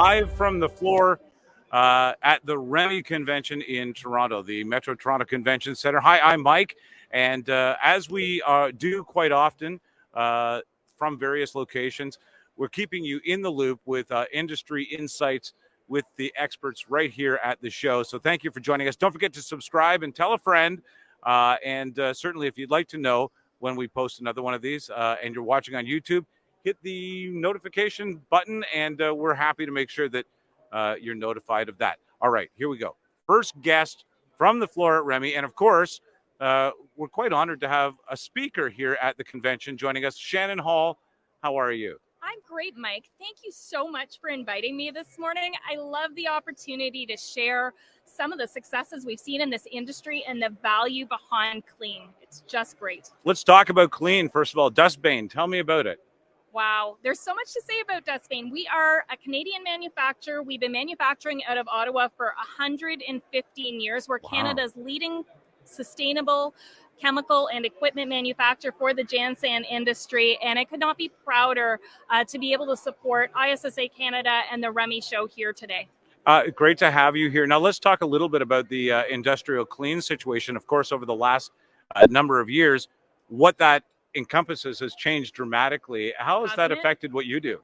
live from the floor at the Remy Convention in Toronto, the Metro Toronto Convention Center. Hi, I'm Mike, and as we do quite often from various locations, we're keeping you in the loop with industry insights with the experts right here at the show. So thank you for joining us. Don't forget to subscribe and tell a friend. And certainly if you'd like to know when we post another one of these and you're watching on YouTube, hit the notification button, and we're happy to make sure that you're notified of that. All right, here we go. First guest from the floor at Remy. And of course, we're quite honored to have a speaker here at the convention joining us. Shannon Hall, how are you? I'm great, Mike. Thank you so much for inviting me this morning. I love the opportunity to share some of the successes we've seen in this industry and the value behind clean. It's just great. Let's talk about clean. First of all, Dustbane, tell me about it. Wow, there's so much to say about Dustbane. We are a Canadian manufacturer. We've been manufacturing out of Ottawa for 115 years. We're Canada's leading sustainable chemical and equipment manufacturer for the Jansan industry, and I could not be prouder to be able to support ISSA Canada and the Remy show here today. Great to have you here. Now let's talk a little bit about the industrial clean situation. Of course, over the last number of years, what that encompasses has changed dramatically. How has that affected what you do?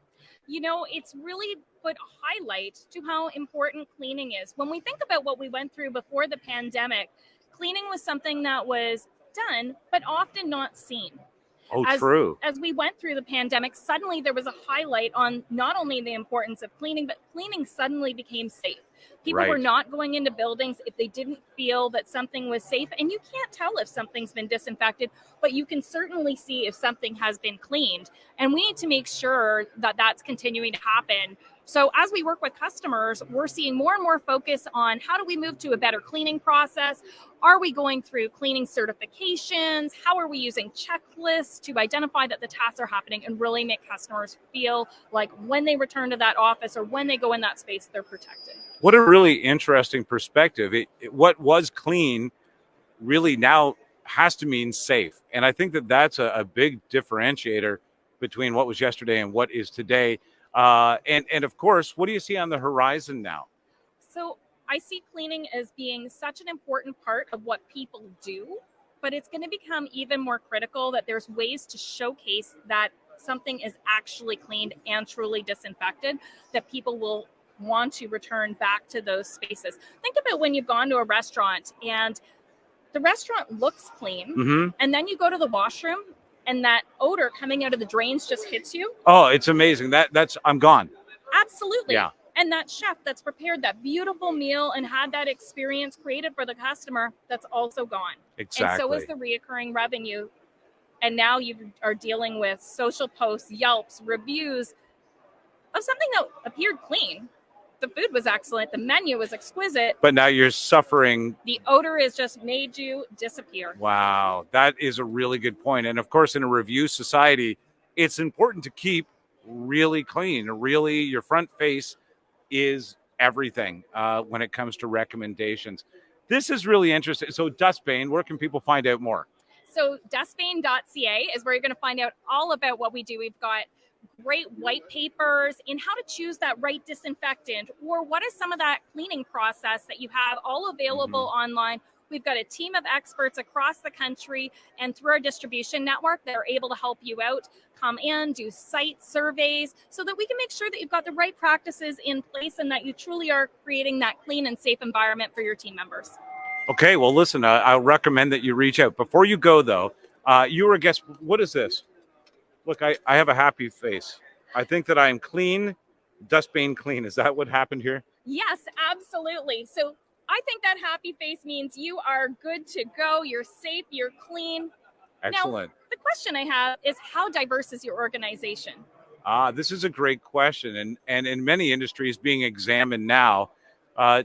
You know, it's really put a highlight to how important cleaning is. When we think about what we went through before the pandemic, cleaning was something that was done, but often not seen. True. As we went through the pandemic, suddenly there was a highlight on not only the importance of cleaning, but cleaning suddenly became safe. People were not going into buildings if they didn't feel that something was safe. And you can't tell if something's been disinfected, but you can certainly see if something has been cleaned. And we need to make sure that that's continuing to happen. So as we work with customers, we're seeing more and more focus on how do we move to a better cleaning process? Are we going through cleaning certifications? How are we using checklists to identify that the tasks are happening and really make customers feel like when they return to that office or when they go in that space, they're protected? What a really interesting perspective. What was clean really now has to mean safe. And I think that that's a big differentiator between what was yesterday and what is today. And of course, what do you see on the horizon now? So I see cleaning as being such an important part of what people do, but it's going to become even more critical that there's ways to showcase that something is actually cleaned and truly disinfected, that people will want to return back to those spaces. Think about when you've gone to a restaurant and the restaurant looks clean, and then you go to the washroom and that odor coming out of the drains just hits you. Oh, it's amazing. That's I'm gone. Absolutely. Yeah. And that chef that's prepared that beautiful meal and had that experience created for the customer, that's also gone. Exactly. And so is the reoccurring revenue. And now you are dealing with social posts, Yelps, reviews of something that appeared clean. The food was excellent. The menu was exquisite. But now you're suffering. The odor has just made you disappear. Wow. That is a really good point. And of course, in a review society, it's important to keep really clean. Really, your front face is everything when it comes to recommendations. This is really interesting. So Dustbane, where can people find out more? So dustbane.ca is where you're going to find out all about what we do. We've got great white papers in how to choose that right disinfectant, or what is some of that cleaning process that you have all available online. We've got a team of experts across the country and through our distribution network that are able to help you out, come in, do site surveys so that we can make sure that you've got the right practices in place and that you truly are creating that clean and safe environment for your team members. Okay, well, listen, I'll recommend that you reach out. Before you go, though, you were a guest. What is this? Look, I have a happy face. I think that I am clean, Dustbane clean. Is that what happened here? Yes, absolutely. So I think that happy face means you are good to go. You're safe. You're clean. Excellent. Now, the question I have is, how diverse is your organization? This is a great question. And in many industries being examined now,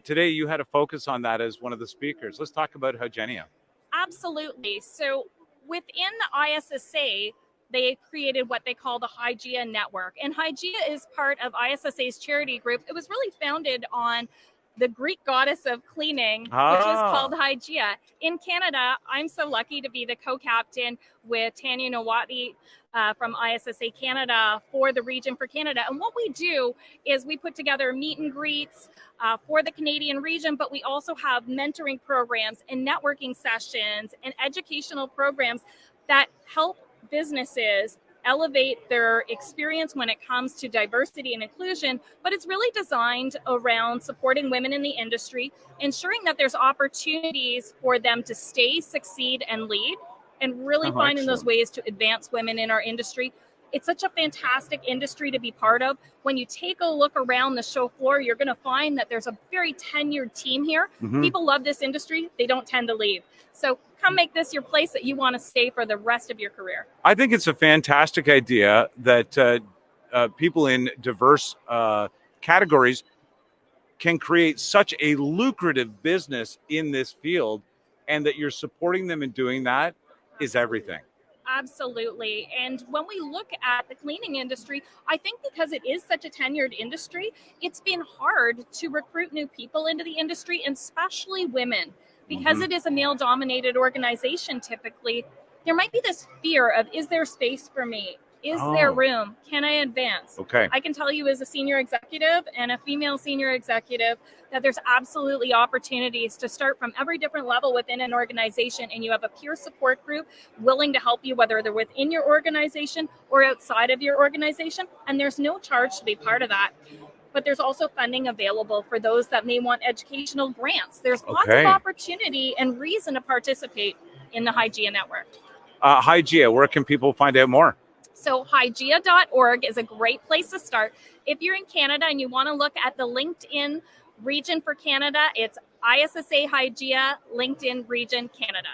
today you had a focus on that as one of the speakers. Let's talk about Hygieia. Absolutely. So within the ISSA, they created what they call the Hygieia Network. And Hygieia is part of ISSA's charity group. It was really founded on the Greek goddess of cleaning, which is called Hygieia. In Canada, I'm so lucky to be the co-captain with Tanya Nawati from ISSA Canada for the region for Canada. And what we do is we put together meet and greets for the Canadian region, but we also have mentoring programs and networking sessions and educational programs that help businesses elevate their experience when it comes to diversity and inclusion, but it's really designed around supporting women in the industry, ensuring that there's opportunities for them to stay, succeed, and lead, and really finding those ways to advance women in our industry. It's such a fantastic industry to be part of. When you take a look around the show floor, you're going to find that there's a very tenured team here. People love this industry. They don't tend to leave. So come make this your place that you want to stay for the rest of your career. I think it's a fantastic idea that people in diverse categories can create such a lucrative business in this field, and that you're supporting them in doing that is everything. Absolutely. And when we look at the cleaning industry, I think because it is such a tenured industry, it's been hard to recruit new people into the industry, and especially women. Because it is a male-dominated organization, typically, there might be this fear of, is there space for me? Is there room? Can I advance? Okay. I can tell you as a senior executive and a female senior executive that there's absolutely opportunities to start from every different level within an organization, and you have a peer support group willing to help you, whether they're within your organization or outside of your organization, and there's no charge to be part of that. But there's also funding available for those that may want educational grants. There's lots of opportunity and reason to participate in the Hygieia Network. Hygieia, where can people find out more? So hygieia.org is a great place to start. If you're in Canada and you want to look at the LinkedIn region for Canada, it's ISSA Hygieia LinkedIn region Canada.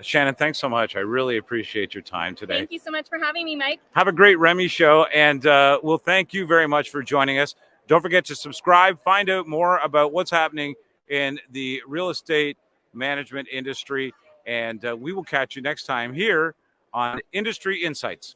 Shannon, thanks so much. I really appreciate your time today. Thank you so much for having me, Mike. Have a great Remy show, and we'll thank you very much for joining us. Don't forget to subscribe, find out more about what's happening in the real estate management industry, and we will catch you next time here on Industry Insights.